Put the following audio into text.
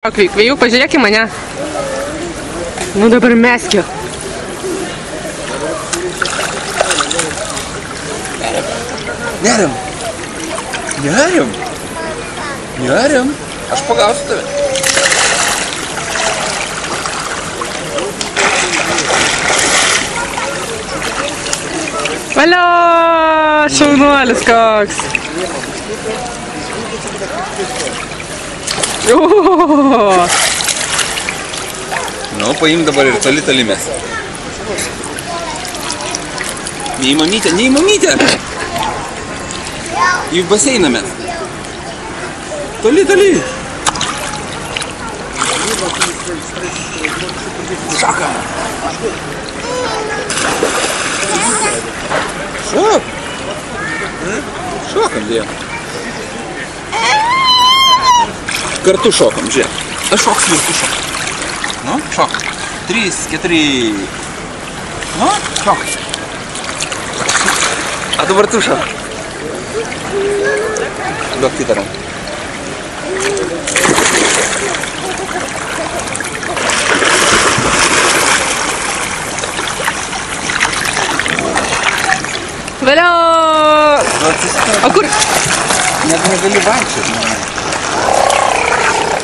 Kvėjų, pažiūrėk į mane. Nu dabar meskio. Neriam. Neriam. Neriam. Aš pagausiu tave. Valio, šaunuolis koks. Nu, paim dabar ir toli mes. Nei mamytė, nei mamytė. Į baseiną mes. Toli. Šokam. Šok. Šokam, dėjo. Kartu šokam, žiūrėk. Aš šoksiu ir tu šok. Nu, šok. 3, 4. Nu, šok. A dabar tu šok. Duok kitą ranką. Valio! O kur? Net negali vaikščioti.